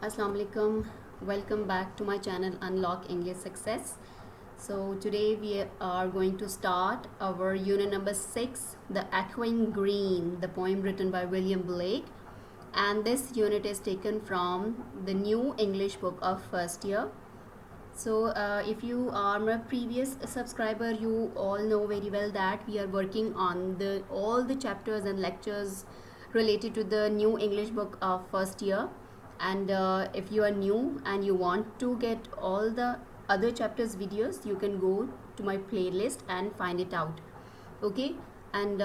Assalamu alaikum. Welcome back to my channel Unlock English Success. So today we are going to start our unit number 6, The Echoing Green, the poem written by William Blake. And this unit is taken from the New English Book of first year. So if you are my previous subscriber, you all know very well that we are working on all the chapters and lectures related to the New English Book of first year. And if you are new and you want to get all the other chapters videos, you can go to my playlist and find it out. Okay. And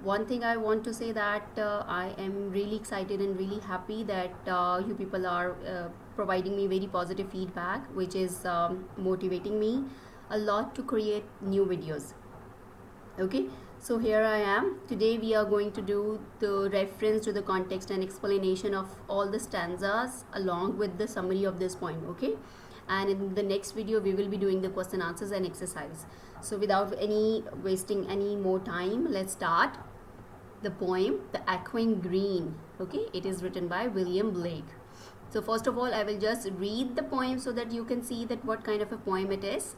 one thing I want to say that I am really excited and really happy that you people are providing me very positive feedback, which is motivating me a lot to create new videos. Okay, so here I am. Today we are going to do the reference to the context and explanation of all the stanzas along with the summary of this poem. Okay, and in the next video we will be doing the question answers and exercise. So without wasting any more time, let's start the poem The Echoing Green. Okay, it is written by William Blake. So first of all, I will just read the poem so that you can see that what kind of a poem it is.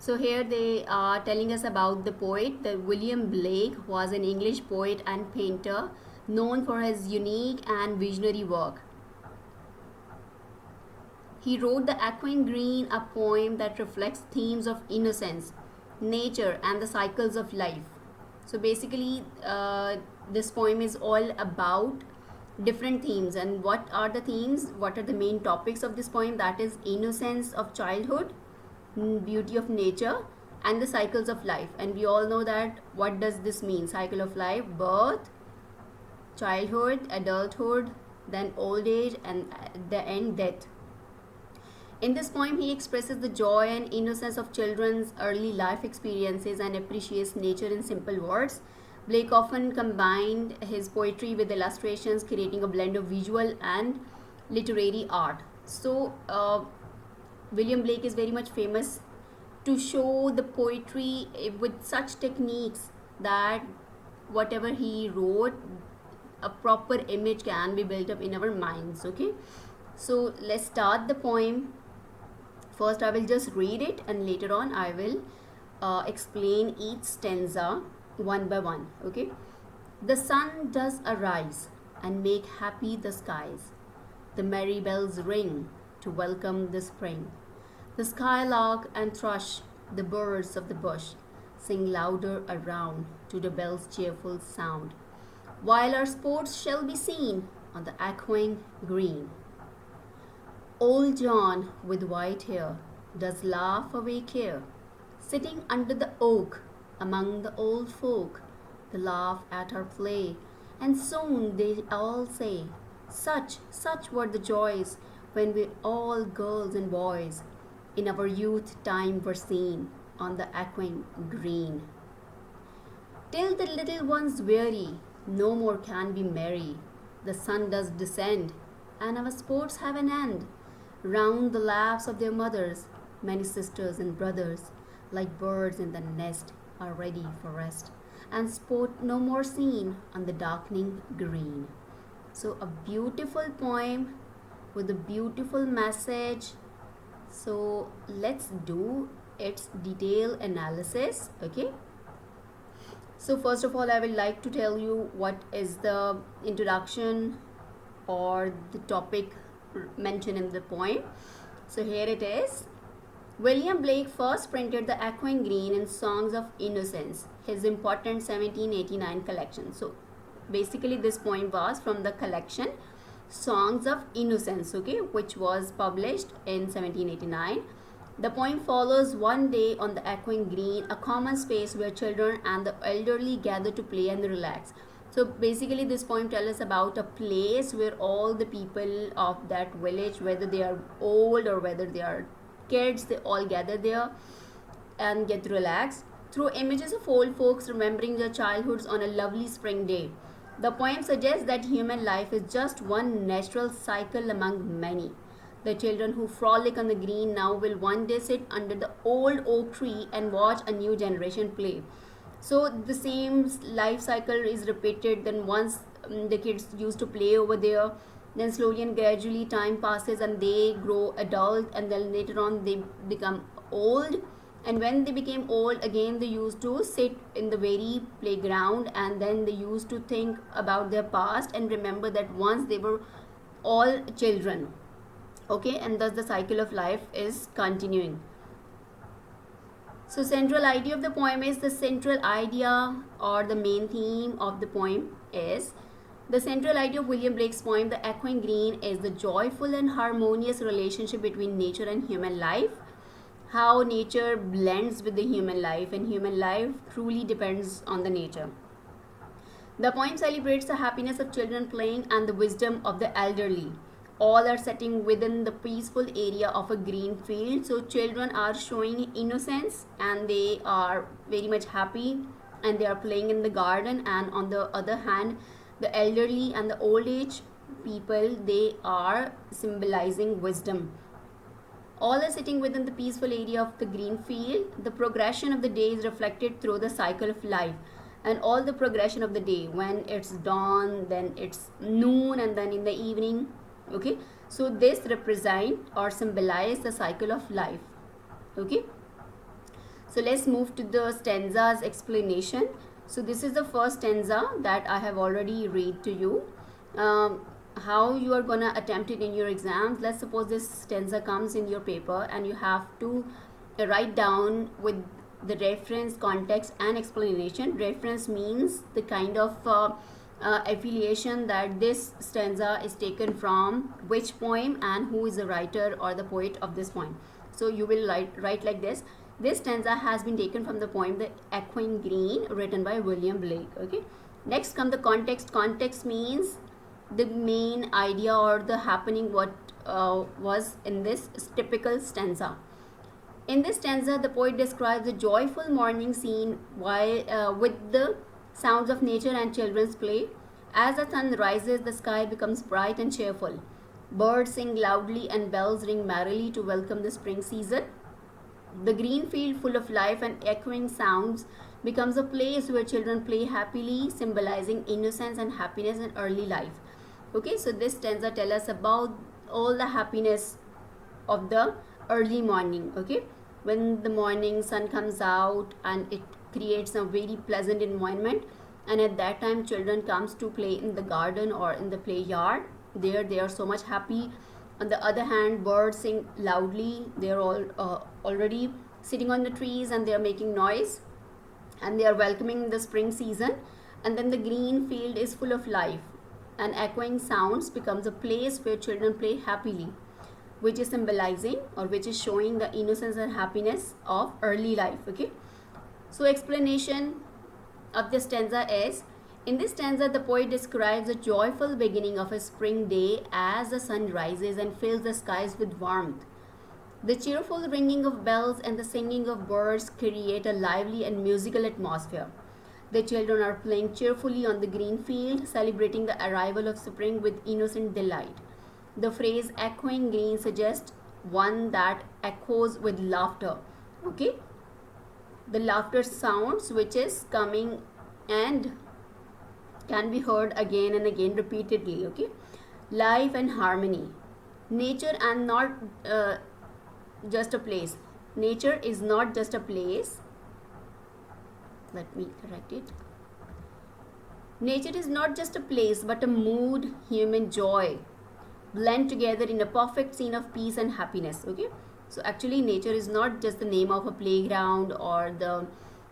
So here they are telling us about the poet. The William Blake was an English poet and painter known for his unique and visionary work. He wrote The Echoing Green, a poem that reflects themes of innocence, nature, and the cycles of life. So basically, this poem is all about different themes. And what are the themes? What are the main topics of this poem? That is innocence of childhood, beauty of nature, and the cycles of life. And we all know that what does this mean? Cycle of life: birth, childhood, adulthood, then old age, and at the end, death. In this poem, he expresses the joy and innocence of children's early life experiences and appreciates nature in simple words. Blake often combined his poetry with illustrations, creating a blend of visual and literary art. So William Blake is very much famous to show the poetry with such techniques that whatever he wrote, a proper image can be built up in our minds. Okay, so let's start the poem. First I will just read it, and later on I will explain each stanza one by one. Okay, the sun does arise and make happy the skies. The merry bells ring to welcome the spring. The skylark and thrush, the birds of the bush, sing louder around to the bell's cheerful sound, while our sports shall be seen on the echoing green. Old John with white hair does laugh away care, sitting under the oak among the old folk. They laugh at our play, and soon they all say, such were the joys when we all girls and boys in our youth time were seen on the echoing green. Till the little ones weary, no more can be merry. The sun does descend, and our sports have an end. Round the laps of their mothers, many sisters and brothers, like birds in the nest, are ready for rest, and sport no more seen on the darkening green. So a beautiful poem with a beautiful message. So let's do its detailed analysis. Okay, so first of all I would like to tell you what is the introduction or the topic mentioned in the poem. So here it is. William Blake first printed The Echoing Green in Songs of Innocence, his important 1789 collection. So basically this poem was from the collection Songs of Innocence, okay, which was published in 1789. The poem follows one day on the echoing green, a common space where children and the elderly gather to play and relax. So basically this poem tells us about a place where all the people of that village, whether they are old or whether they are kids, they all gather there and get relaxed through images of old folks remembering their childhoods on a lovely spring day. The poem suggests that human life is just one natural cycle among many. The children who frolic on the green now will one day sit under the old oak tree and watch a new generation play. So the same life cycle is repeated. Then once the kids used to play over there. Then slowly and gradually time passes and they grow adult, and then later on they become old. And when they became old again, they used to sit in the very playground, and then they used to think about their past and remember that once they were all children. Okay, and thus the cycle of life is continuing. So central idea of the poem is, the central idea or the main theme of the poem is, the central idea of William Blake's poem The Echoing Green is the joyful and harmonious relationship between nature and human life. How nature blends with the human life, and human life truly depends on the nature. The poem celebrates the happiness of children playing and the wisdom of the elderly. All are sitting within the peaceful area of a green field. So children are showing innocence and they are very much happy and they are playing in the garden. And on the other hand, the elderly and the old age people, they are symbolizing wisdom. All are sitting within the peaceful area of the green field. The progression of the day is reflected through the cycle of life. And all the progression of the day, when it's dawn, then it's noon, and then in the evening. Okay, so this represent or symbolize the cycle of life. Okay, so let's move to the stanzas explanation. So this is the first stanza that I have already read to you. How you are gonna attempt it in your exams. Let's suppose this stanza comes in your paper and you have to write down with the reference, context and explanation. Reference means the kind of affiliation that this stanza is taken from which poem and who is the writer or the poet of this poem. So you will write like this. This stanza has been taken from the poem The Echoing Green, written by William Blake. Okay, next come the context. Context means the main idea or the happening what was in this typical stanza. In this stanza, the poet describes a joyful morning scene while with the sounds of nature and children's play. As the sun rises, the sky becomes bright and cheerful. Birds sing loudly and bells ring merrily to welcome the spring season. The green field, full of life and echoing sounds, becomes a place where children play happily, symbolizing innocence and happiness in early life. Okay, so this stanza tells us about all the happiness of the early morning. Okay, when the morning sun comes out and it creates a very pleasant environment, and at that time children comes to play in the garden or in the play yard. There they are so much happy. On the other hand, birds sing loudly. They are all already sitting on the trees and they are making noise and they are welcoming the spring season. And then the green field is full of life and echoing sounds becomes a place where children play happily, which is symbolizing or which is showing the innocence and happiness of early life. Okay, so explanation of this stanza is, in this stanza the poet describes the joyful beginning of a spring day as the sun rises and fills the skies with warmth. The cheerful ringing of bells and the singing of birds create a lively and musical atmosphere. The children are playing cheerfully on the green field, celebrating the arrival of spring with innocent delight. The phrase echoing green suggests one that echoes with laughter. Okay, the laughter sounds which is coming and can be heard again and again repeatedly. Okay, life and harmony. Nature and not just a place. Nature is not just a place. Let me correct it. Nature is not just a place but a mood, human joy blend together in a perfect scene of peace and happiness. Okay, so actually nature is not just the name of a playground or the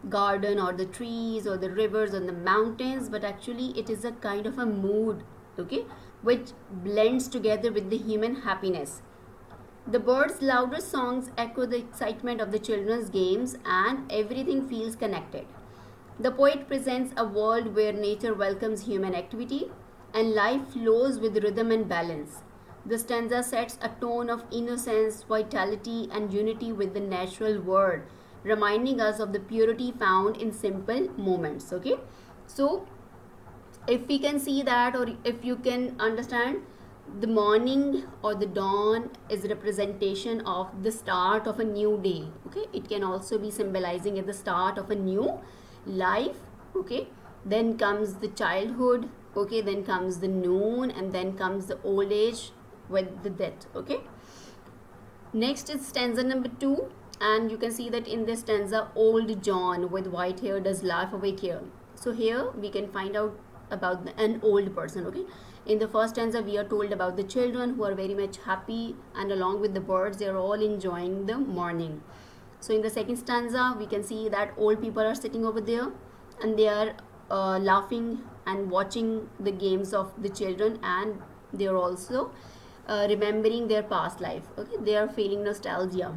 garden or the trees or the rivers or the mountains, but actually it is a kind of a mood, okay, which blends together with the human happiness. The birds' louder songs echo the excitement of the children's games and everything feels connected. The poet presents a world where nature welcomes human activity and life flows with rhythm and balance. The stanza sets a tone of innocence, vitality, and unity with the natural world, reminding us of the purity found in simple moments. Okay, so if we can see that, or if you can understand, the morning or the dawn is a representation of the start of a new day. Okay, it can also be symbolizing at the start of a new life. Okay, then comes the childhood, Okay, then comes the noon, and then comes the old age with the death. Okay, next is stanza number 2, and you can see that in this stanza, old John with white hair does laugh awake here. So here we can find out about an old person. Okay, in the first stanza we are told about the children who are very much happy, and along with the birds they are all enjoying the morning. So in the second stanza we can see that old people are sitting over there, and they are laughing and watching the games of the children, and they are also remembering their past life. Okay, they are feeling nostalgia.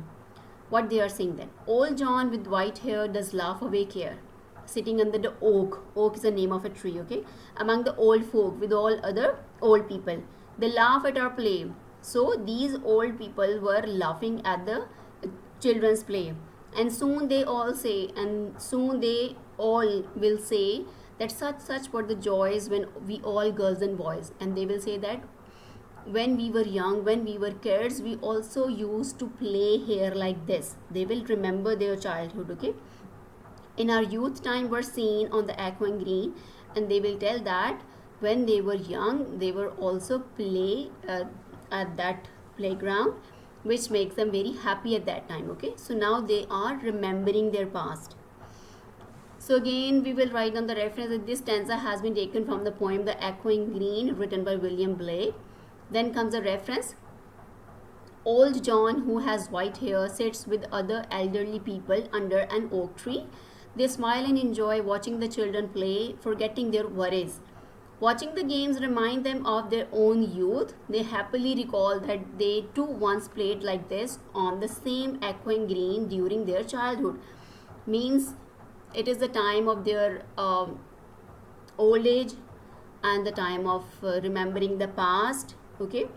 What they are saying then, old John with white hair does laugh awake here, sitting under the oak. Oak is the name of a tree. Okay, among the old folk with all other old people, they laugh at our play. So these old people were laughing at the children's play, and soon they all say, and soon they all will say that such were the joys when we all girls and boys, and they will say that when we were young, when we were kids, we also used to play here like this. They will remember their childhood. Okay, in our youth time were seen on the aqua green, and they will tell that when they were young they were also play at that playground, which makes them very happy at that time. Okay, so now they are remembering their past. So again we will write down the reference that this stanza has been taken from the poem The Echoing Green, written by William Blake. Then comes a reference, old John who has white hair sits with other elderly people under an oak tree. They smile and enjoy watching the children play, forgetting their worries. Watching the games remind them of their own youth. They happily recall that they too once played like this on the same echoing green during their childhood. Means it is the time of their old age and the time of remembering the past. Okay,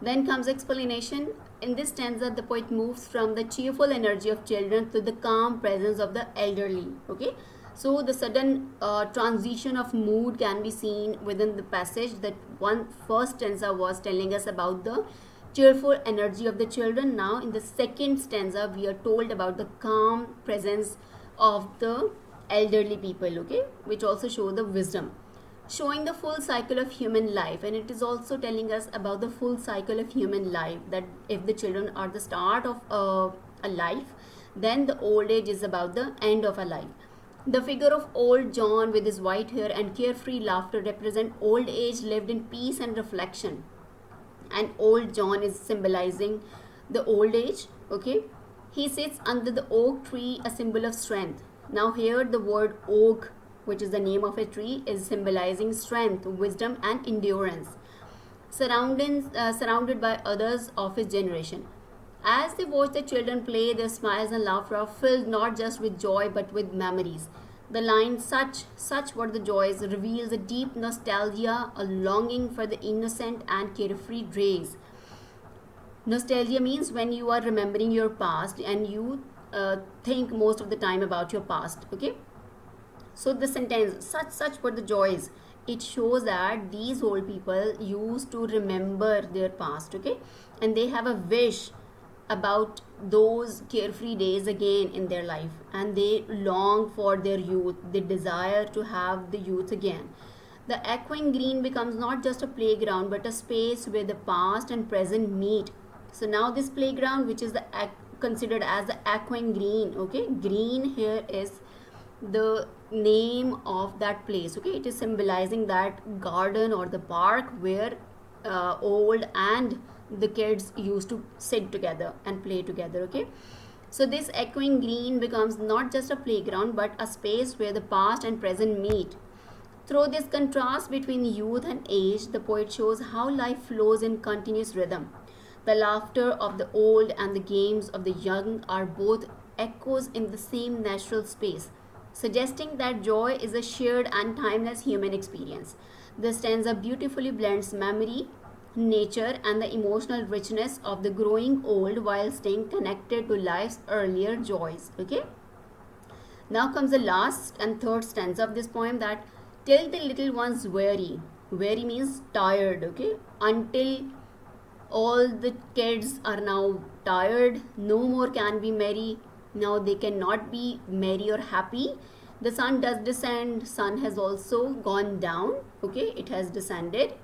then comes explanation. In this stanza the poet moves from the cheerful energy of children to the calm presence of the elderly. Okay, so the sudden transition of mood can be seen within the passage. That one first stanza was telling us about the cheerful energy of the children. Now in the second stanza we are told about the calm presence of the elderly people. Okay, which also show the wisdom, showing the full cycle of human life. And it is also telling us about the full cycle of human life, that if the children are the start of a life, then the old age is about the end of a life. The figure of old John with his white hair and carefree laughter represent old age lived in peace and reflection, and old John is symbolizing the old age. Okay, he sits under the oak tree, a symbol of strength. Now here the word oak, which is the name of a tree, is symbolizing strength, wisdom and endurance, surrounded by others of his generation. As they watch the children play, their smiles and laughter are filled not just with joy but with memories. The line such were the joys reveals a deep nostalgia, a longing for the innocent and carefree days. Nostalgia means when you are remembering your past and you think most of the time about your past. Okay, so the sentence such were the joys, it shows that these old people used to remember their past. Okay, and they have a wish about those carefree days again in their life, and they long for their youth, they desire to have the youth again. The echoing green becomes not just a playground but a space where the past and present meet. So now this playground, which is the considered as the echoing green. Okay, green here is the name of that place. Okay, it is symbolizing that garden or the park where old and the kids used to sit together and play together. Okay, so this echoing green becomes not just a playground but a space where the past and present meet. Through this contrast between youth and age, the poet shows how life flows in continuous rhythm. The laughter of the old and the games of the young are both echoes in the same natural space, suggesting that joy is a shared and timeless human experience. The stanza beautifully blends memory, nature, and the emotional richness of the growing old while staying connected to life's earlier joys. Okay, now comes the last and third stanza of this poem, that till the little ones weary. Weary means tired. Okay, until all the kids are now tired, no more can be merry. Now they cannot be merry or happy. The sun does descend, sun has also gone down, okay, it has descended.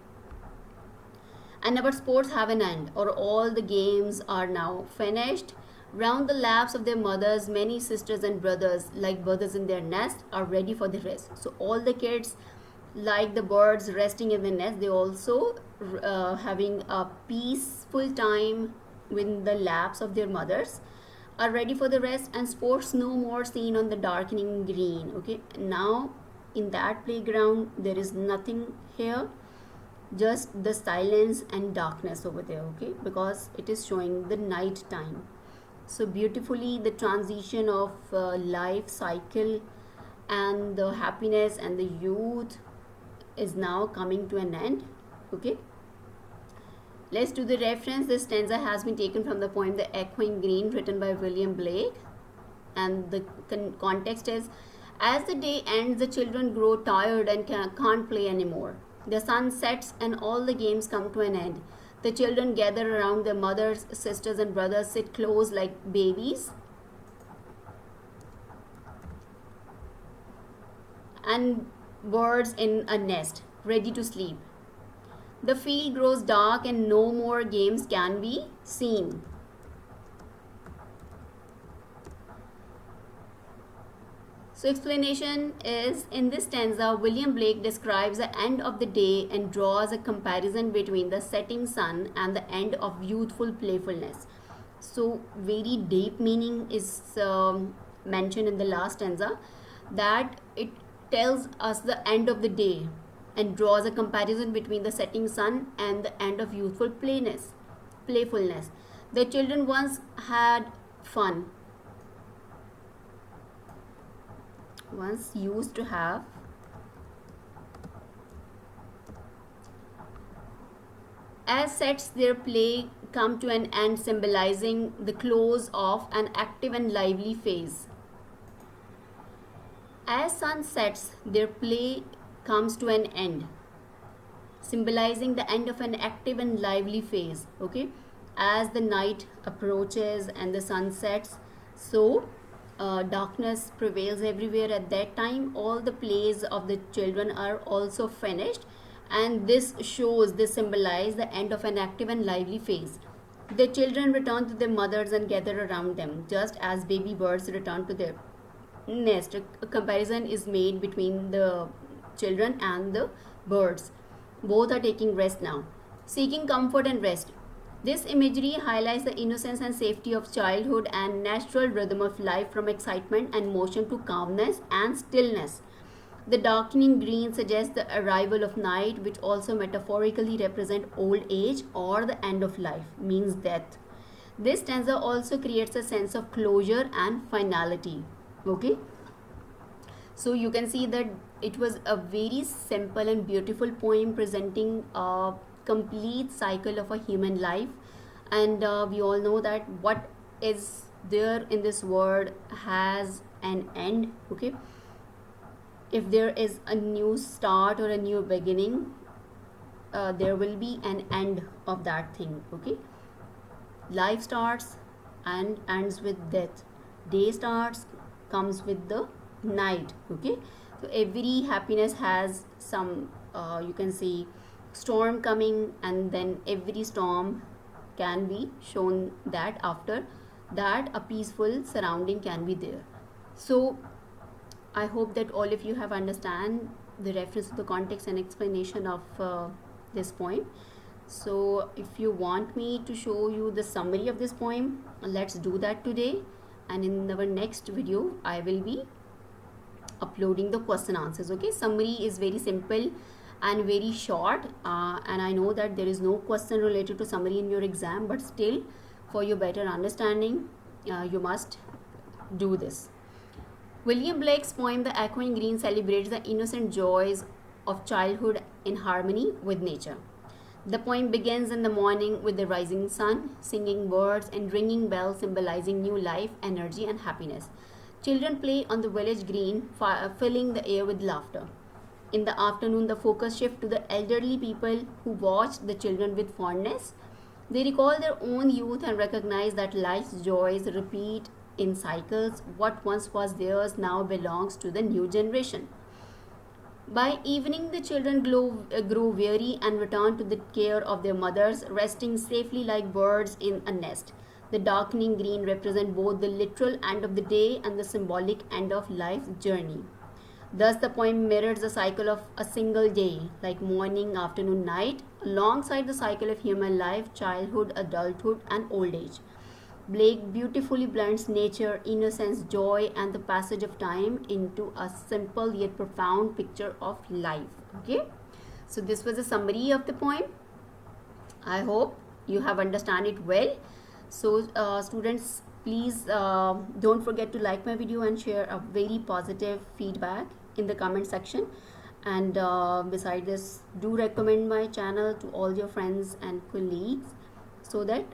And our sports have an end, or all the games are now finished. Round the laps of their mothers, many sisters and brothers, like brothers in their nest, are ready for the rest. So all the kids, like the birds resting in the nest, they also having a peaceful time with the laps of their mothers, are ready for the rest. And sports no more seen on the darkening green. Okay, now in that playground there is nothing here, just the silence and darkness over there, okay, because it is showing the night time. So beautifully the transition of life cycle and the happiness and the youth is now coming to an end. Okay, let's do the reference. This stanza has been taken from the poem The Echoing Green, written by William Blake, and the context is: as the day ends, the children grow tired and can't play anymore. The sun sets and all the games come to an end. The children gather around their mothers, sisters and brothers, sit close like babies, and birds in a nest, ready to sleep. The field grows dark and no more games can be seen. So explanation is, in this stanza, William Blake describes the end of the day and draws a comparison between the setting sun and the end of youthful playfulness. So very deep meaning is mentioned in the last stanza, that it tells us the end of the day and draws a comparison between the setting sun and the end of youthful playfulness. The children once had fun, once used to have, as sets their play come to an end, symbolizing the close of an active and lively phase. As sun sets, their play comes to an end, symbolizing the end of an active and lively phase. Okay, as the night approaches and the sun sets, so darkness prevails everywhere at that time. All the plays of the children are also finished, and this symbolize the end of an active and lively phase. The children return to their mothers and gather around them, just as baby birds return to their nest. A comparison is made between the children and the birds. Both are taking rest now, seeking comfort and rest. This imagery highlights the innocence and safety of childhood and natural rhythm of life, from excitement and motion to calmness and stillness. The darkening green suggests the arrival of night, which also metaphorically represent old age or the end of life, means death. This stanza also creates a sense of closure and finality. Okay, so you can see that it was a very simple and beautiful poem presenting a complete cycle of a human life. And we all know that what is there in this world has an end. Okay, if there is a new start or a new beginning, there will be an end of that thing. Okay, life starts and ends with death. Day starts, comes with the night. Okay, so every happiness has some you can see storm coming, and then every storm can be shown that after that a peaceful surrounding can be there. So I hope that all of you have understand the reference to the context and explanation of this poem. So if you want me to show you the summary of this poem, let's do that today. And in our next video I will be uploading the question answers. Okay, summary is very simple and very short, and I know that there is no question related to summary in your exam, but still for your better understanding you must do this. William Blake's poem The Echoing Green celebrates the innocent joys of childhood in harmony with nature. The poem begins in the morning with the rising sun, singing birds and ringing bells symbolizing new life, energy and happiness. Children play on the village green, filling the air with laughter. In the afternoon, the focus shifts to the elderly people who watch the children with fondness. They recall their own youth and recognize that life's joys repeat in cycles. What once was theirs now belongs to the new generation. By evening, the children grow weary and return to the care of their mothers, resting safely like birds in a nest. The darkening green represents both the literal end of the day and the symbolic end of life's journey. Thus, the poem mirrors the cycle of a single day, like morning, afternoon, night, alongside the cycle of human life, childhood, adulthood, and old age. Blake beautifully blends nature, innocence, joy, and the passage of time into a simple yet profound picture of life. Okay, so this was a summary of the poem. I hope you have understand it well. So, students, please don't forget to like my video and share a very positive feedback in the comment section. And beside this, do recommend my channel to all your friends and colleagues so that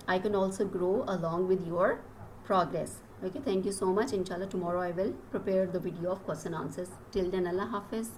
I can also grow along with your progress. Okay, thank you so much. Inshallah, tomorrow I will prepare the video of question answers. Till then, Allah Hafiz.